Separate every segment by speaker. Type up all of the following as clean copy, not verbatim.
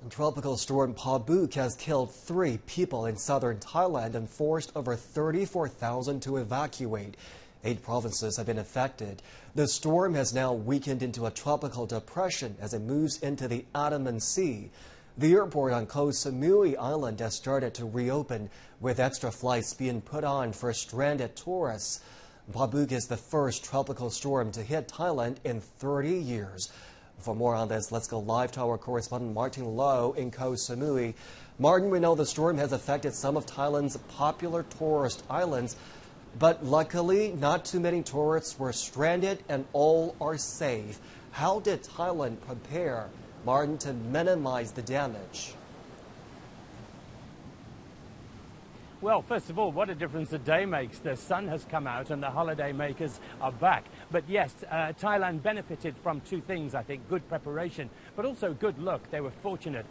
Speaker 1: Tropical storm Pabuk has killed 3 people in southern Thailand and forced over 34,000 to evacuate. 8 provinces have been affected. The storm has now weakened into a tropical depression as it moves into the Andaman Sea. The airport on Koh Samui Island has started to reopen, with extra flights being put on for stranded tourists. Pabuk is the first tropical storm to hit Thailand in 30 years. For more on this, let's go live to our correspondent Martin Low in Koh Samui. Martin, we know the storm has affected some of Thailand's popular tourist islands, but luckily not too many tourists were stranded and all are safe. How did Thailand prepare, Martin, to minimize the damage?
Speaker 2: Well, first of all, what a difference a day makes. The sun has come out and the holiday makers are back. But yes, Thailand benefited from 2 things, I think. Good preparation, but also good luck. They were fortunate.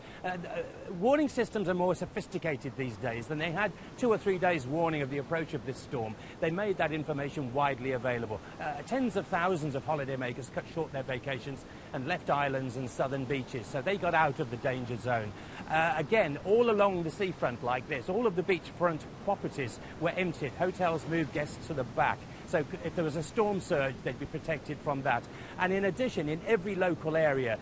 Speaker 2: Warning systems are more sophisticated these days than they had 2 or 3 days warning of the approach of this storm. They made that information widely available. Tens of thousands of holidaymakers cut short their vacations and left islands and southern beaches, so they got out of the danger zone. Again, all along the seafront like this, all of the beachfront properties were emptied. Hotels moved guests to the back. So if there was a storm surge, they'd be protected from that. And in addition, in every local area,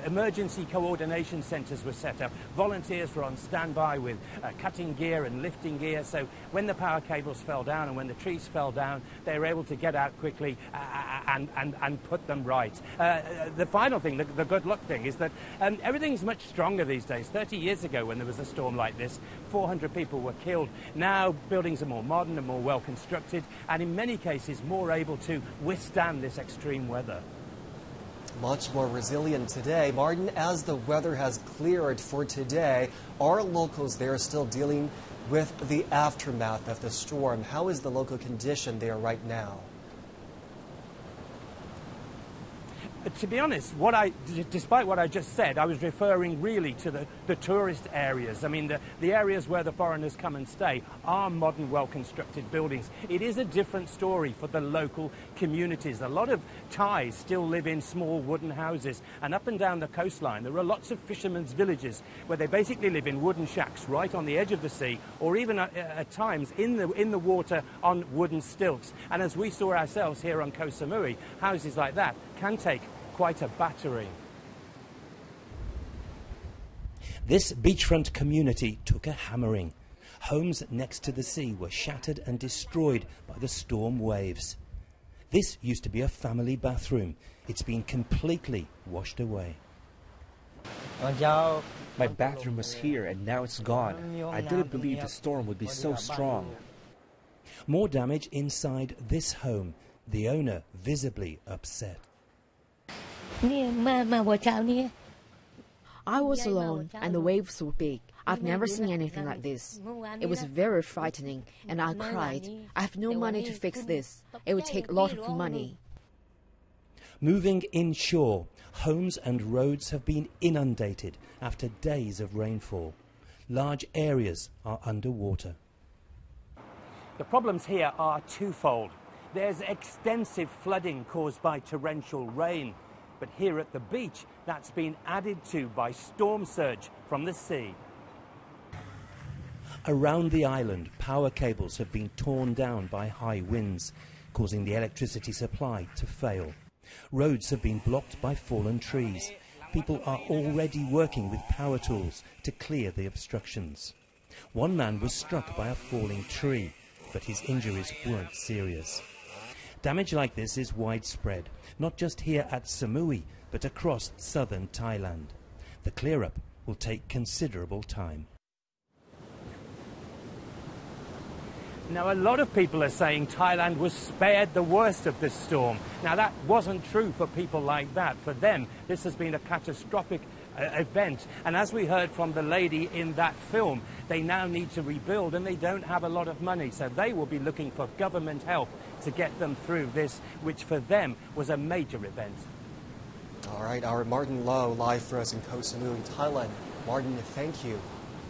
Speaker 2: emergency coordination centres were set up. Volunteers were on standby with cutting gear and lifting gear. So when the power cables fell down and when the trees fell down, they were able to get out quickly and put them right. The final thing, the good luck thing, is that everything's much stronger these days. 30 years ago, when there was a storm like this, 400 people were killed. Now buildings are more modern and more well constructed, and in many cases more able to withstand this extreme weather.
Speaker 1: Much more resilient today. Martin, as the weather has cleared for today, are locals there still dealing with the aftermath of the storm? How is the local condition there right now?
Speaker 2: To be honest, despite what I just said, I was referring really to the tourist areas. I mean, the areas where the foreigners come and stay are modern, well-constructed buildings. It is a different story for the local communities. A lot of Thais still live in small wooden houses, and up and down the coastline there are lots of fishermen's villages where they basically live in wooden shacks right on the edge of the sea, or even at times in the water on wooden stilts. And as we saw ourselves here on Koh Samui, houses like that can take quite a battering. This beachfront community took a hammering. Homes next to the sea were shattered and destroyed by the storm waves. This used to be a family bathroom. It's been completely washed away.
Speaker 3: My bathroom was here and now it's gone. I didn't believe the storm would be so strong.
Speaker 2: More damage inside this home. The owner visibly upset.
Speaker 4: I was alone and the waves were big. I've never seen anything like this. It was very frightening and I cried. I have no money to fix this. It would take a lot of money.
Speaker 2: Moving inshore, homes and roads have been inundated after days of rainfall. Large areas are underwater. The problems here are twofold. There's extensive flooding caused by torrential rain. But here at the beach, that's been added to by storm surge from the sea. Around the island, power cables have been torn down by high winds, causing the electricity supply to fail. Roads have been blocked by fallen trees. People are already working with power tools to clear the obstructions. One man was struck by a falling tree, but his injuries weren't serious. Damage like this is widespread, not just here at Samui, but across southern Thailand. The clear-up will take considerable time. Now, a lot of people are saying Thailand was spared the worst of this storm. Now, that wasn't true for people like that. For them, this has been a catastrophic event. And as we heard from the lady in that film, they now need to rebuild and they don't have a lot of money. So they will be looking for government help to get them through this, which for them was a major event.
Speaker 1: All right, our Martin Low live for us in Koh Samui, Thailand. Martin, thank you.